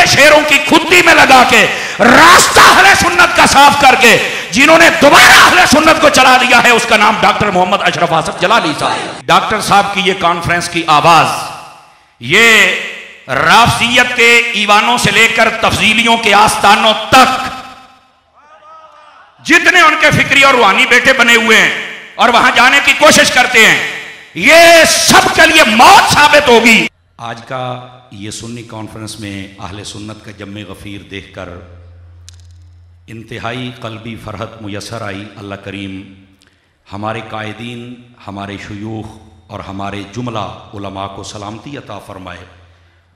शेरों की खुद्दी में लगा के रास्ता अहले सुन्नत का साफ करके जिन्होंने दोबारा अहले सुन्नत को चला दिया है, उसका नाम डॉक्टर मोहम्मद अशरफ आसफ जलाली साहब। डॉक्टर साहब की ये कॉन्फ्रेंस की आवाज, ये राफजियत के ईवानों से लेकर तफजीलियों के आस्थानों तक जितने उनके फिक्री और रूहानी बेटे बने हुए हैं और वहां जाने की कोशिश करते हैं, ये सब के लिए मौत साबित होगी। आज का ये सुन्नी कॉन्फ्रेंस में अहले सुन्नत का जम्मे गफीर देखकर इंतहाई कल्बी फरहत मुयसर आई। अल्लाह करीम हमारे कायदीन, हमारे शुयूख और हमारे जुमला उलमा को सलामती अता फरमाए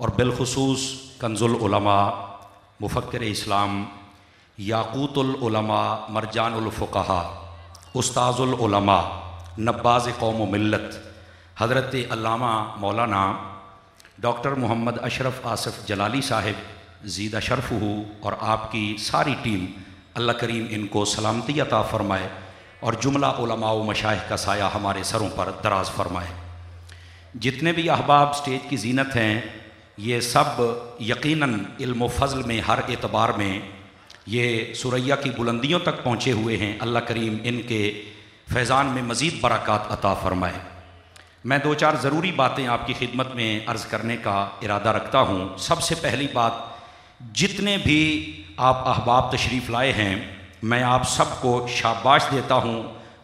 और बिलखुसूस कंजुल उलमा, मुफक्किर इस्लाम, याकूतुल उलमा, मरजानुल फुक़हा, उस्ताजुल उलमा, नब्बाज़ कौम मिल्लत हज़रत अल्लामा मौलाना डॉक्टर मोहम्मद अशरफ आसफ जलाली साहिब ज़ीदा शरफ़हू और आपकी सारी टीम, अल्लाह करीम इनको सलामती अता फ़रमाए और जुमला उलमा व मशाइख का साया हमारे सरों पर दराज फरमाए। जितने भी अहबाब स्टेज की जीनत हैं, ये सब यकीनन इल्म व फ़ज़ल में हर एतबार में ये सुरैया की बुलंदियों तक पहुँचे हुए हैं। अल्लाह करीम इनके फैज़ान में मज़ीद बरक़ात अता फ़रमाए। मैं दो चार ज़रूरी बातें आपकी खिदमत में अर्ज़ करने का इरादा रखता हूँ। सबसे पहली बात, जितने भी आप अहबाब तशरीफ़ लाए हैं, मैं आप सबको शाबाश देता हूँ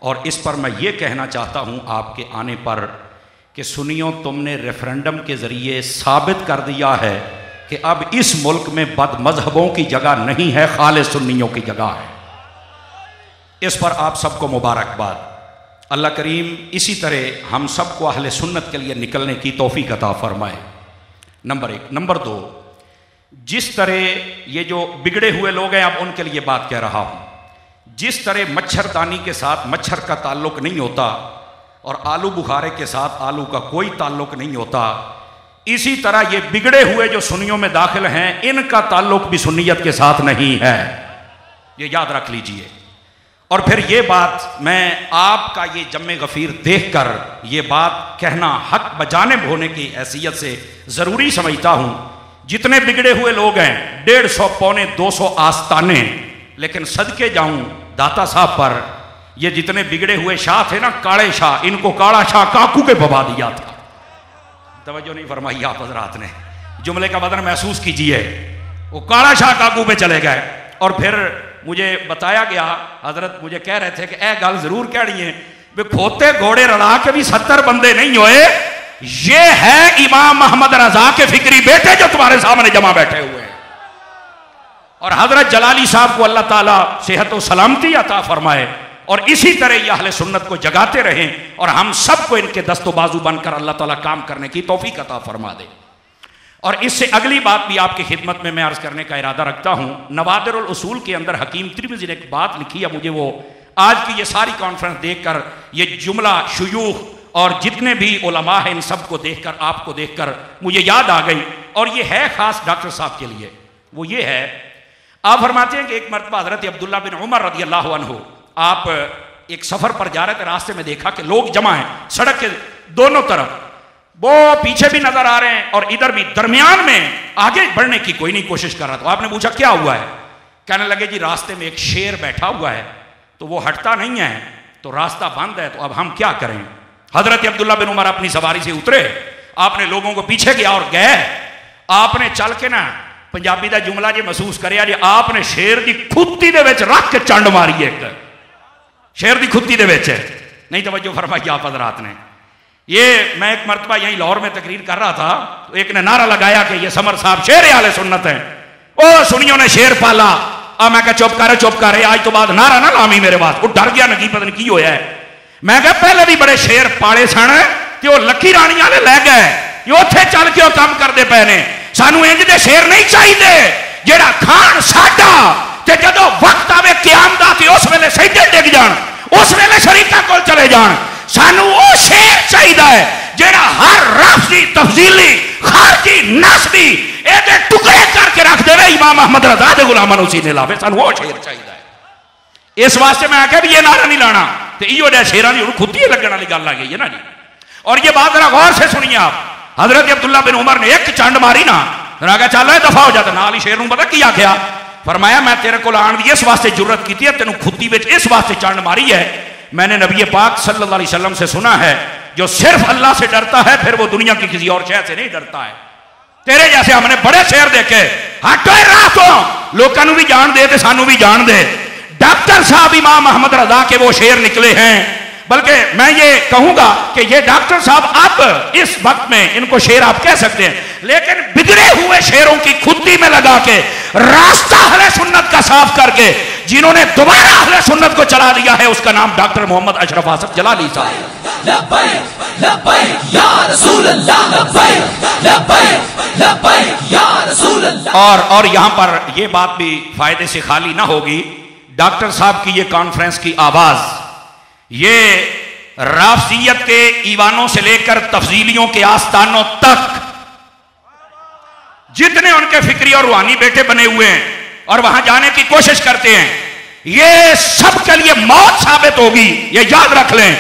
और इस पर मैं ये कहना चाहता हूँ आपके आने पर कि सुनियो, तुमने रेफरेंडम के ज़रिए साबित कर दिया है कि अब इस मुल्क में बद मजहबों की जगह नहीं है, खालिस सुन्नियों की जगह है। इस पर आप सबको मुबारकबाद। अल्लाह करीम इसी तरह हम सबको अहले सुन्नत के लिए निकलने की तौफीक अता फरमाए। नंबर एक। नंबर दो, जिस तरह ये जो बिगड़े हुए लोग हैं, अब उनके लिए बात कह रहा हूँ, जिस तरह मच्छरदानी के साथ मच्छर का ताल्लुक नहीं होता और आलू बुखारे के साथ आलू का कोई ताल्लुक नहीं होता, इसी तरह ये बिगड़े हुए जो सुन्नियों में दाखिल हैं, इनका ताल्लुक भी सुन्नियत के साथ नहीं है। ये याद रख लीजिए। और फिर ये बात मैं आपका ये जम्मे गफीर देखकर ये बात कहना हक बजानिब होने की हैसियत से ज़रूरी समझता हूँ। जितने बिगड़े हुए लोग हैं, 150 पौने 200 आस्ताने, लेकिन सदके जाऊँ दाता साहब पर, ये जितने बिगड़े हुए शाह थे ना, काले शाह, इनको काला शाह काकू के बवा दिया था। तवज्जो नहीं फरमाई आप हज़रात ने, जुमले का वजन महसूस कीजिए। वो काला शाह काकू पे चले गए और फिर मुझे बताया गया, हजरत मुझे कह रहे थे कि ए गल जरूर कहनी है वे खोते घोड़े रड़ा के भी 70 बंदे नहीं होए। ये है इमाम अहमद रजा के फिक्री बेटे जो तुम्हारे सामने जमा बैठे हुए हैं। और हजरत जलाली साहब को अल्लाह ताला सेहत व सलामती अता फरमाए और इसी तरह ये अहले सुन्नत को जगाते रहें और हम सबको इनके दस्तो बाजू बनकर अल्लाह ताला काम करने की तौफीक अता फरमा दे। और इससे अगली बात भी आपकी खिदमत में मैं अर्ज करने का इरादा रखता हूँ। नवादिरुल उसूल के अंदर हकीम तिरमिज़ी ने एक बात लिखी है, मुझे वो आज की ये सारी कॉन्फ्रेंस देखकर, ये जुमला शुयूख और जितने भी उलमा हैं, इन सबको देखकर, आपको देखकर मुझे याद आ गई और ये है ख़ास डॉक्टर साहब के लिए। वो ये है, आप फरमाते हैं कि एक मरतबा हज़रत अब्दुल्ला बिन उमर रज़ियल्लाहु अन्हु, आप एक सफ़र पर जा रहे थे, रास्ते में देखा कि लोग जमा हैं सड़क के दोनों तरफ, वो पीछे भी नजर आ रहे हैं और इधर भी, दरमियान में आगे बढ़ने की कोई नहीं कोशिश कर रहा। तो आपने पूछा क्या हुआ है? कहने लगे जी रास्ते में एक शेर बैठा हुआ है तो वो हटता नहीं है, तो रास्ता बंद है, तो अब हम क्या करें। हजरत अब्दुल्ला बिन उमर अपनी सवारी से उतरे, आपने लोगों को पीछे किया और गए, आपने चल के ना पंजाबी का जुमला जी महसूस करे जी, आपने शेर की खुत्ती दे विच रख के चंड मारी, एक शेर की खुत्ती दे विच। नहीं तवज्जो फरमाई आप हजरात ने। ये मैं एक मरतबा यहीं लाहौर में तकरीर कर रहा था, तो एक ने नारा लगाया कि ये समर साहब शेर आले सुन्नत हैं। ओ सुनियों ने शेर पाला। अब मैं चुप कर, आज तो बाद नारा ना लामी मेरे पास। वो डर गया, नकी पता नहीं की होया है। मैं कहा पहले भी बड़े शेर पाले सन ते वो लकी रानी वाले लै गए, ये उत्थे चल के काम करते पे ने। सानू इंज दे शेर नहीं चाहिए जेड़ा खान साडा ते जदों वक्त आवे क़यामत दा ते उस वेले सजदे डिग जान, उस वेले शरीका कोल चले जान। सानू वो शेर चाहिए जेड़ा हर राफजी तफजीली खारजी नस्बी एदे टुकड़े करके रख देवे, इमाम अहमद रज़ा दे गुलामां नूं सीने लावे। सानू वो शेर चाहिए। इस वास्ते मैं आख्या भी ये नारा नहीं लाना, तो इहो जिहा शेरां दी हुण खुदी लगण वाली गल आ गई है ना जी। और ये बात जरा गौर से सुनिए आप, हजरत अब्दुल्ला बिन उमर ने एक चंड मारी ना, फिर आगे चल दफा हो जाता नाल ही शेर नूं पता की आख्या, फरमाया मैं तेरे को आन दी इस वास्ते जुर्रत की है, तेन खुत्ती में इस वास्ते चढ़ मारी है, मैंने नबी पाक सल्लल्लाहु अलैहि वसल्लम से सुना है जो सिर्फ अल्लाह से डरता है फिर वो दुनिया की किसी और शय से नहीं डरता है। तेरे जैसे हमने बड़े शेर देखे, हटो राह तो लोगों भी जान दे ते सानू भी जान दे। डॉक्टर साहब इमाम अहमद रजा के वो शेर निकले हैं, बल्कि मैं ये कहूंगा कि ये डॉक्टर साहब अब इस वक्त में इनको शेर आप कह सकते हैं, लेकिन बिगड़े हुए शेरों की खुद्दी में लगा के रास्ता अहले सुन्नत का साफ करके जिन्होंने दोबारा अहले सुन्नत को चला दिया है उसका नाम डॉक्टर मोहम्मद अशरफ आसफ जलाली साहब। और यहां पर यह बात भी फायदे से खाली ना होगी, डॉक्टर साहब की ये कॉन्फ्रेंस की आवाज ये राफजियत के ईवानों से लेकर तफजीलियों के आस्थानों तक जितने उनके फिक्री और रूहानी बेटे बने हुए हैं और वहां जाने की कोशिश करते हैं, ये सब के लिए मौत साबित होगी, ये याद रख लें।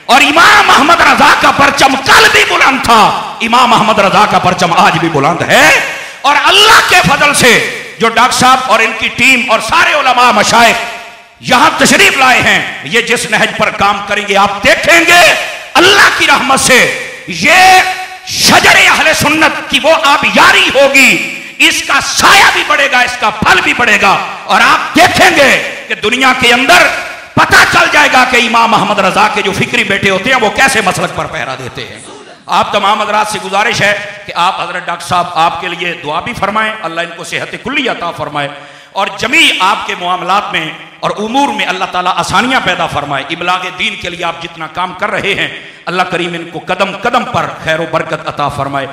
और इमाम अहमद रजा का परचम कल भी बुलंद था, इमाम अहमद रजा का परचम आज भी बुलंद है। और अल्लाह के फजल से जो डॉक्टर साहब और इनकी टीम और सारे उलमा मशाइख यहां तशरीफ लाए हैं, ये जिस नहज पर काम करेंगे आप देखेंगे अल्लाह की रहमत से ये शजरे अहले सुन्नत की वो आबियारी होगी, इसका साया भी बढ़ेगा, इसका फल भी बढ़ेगा। और आप देखेंगे कि दुनिया के अंदर पता चल जाएगा कि इमाम अहमद रजा के जो फिक्री बेटे होते हैं वो कैसे मसलक पर पहरा देते हैं। आप तमाम हज़रात से गुजारिश है कि आप हजरत डॉक्टर साहब आपके लिए दुआ भी फरमाएं, अल्लाह इनको सेहत कुल्ली अता फरमाए और जमी आपके मामलात में और उमूर में अल्लाह ताला आसानियां पैदा फरमाए। इबलागे दीन के लिए आप जितना काम कर रहे हैं अल्लाह करीम इनको कदम कदम पर खैर बरकत अता फरमाए।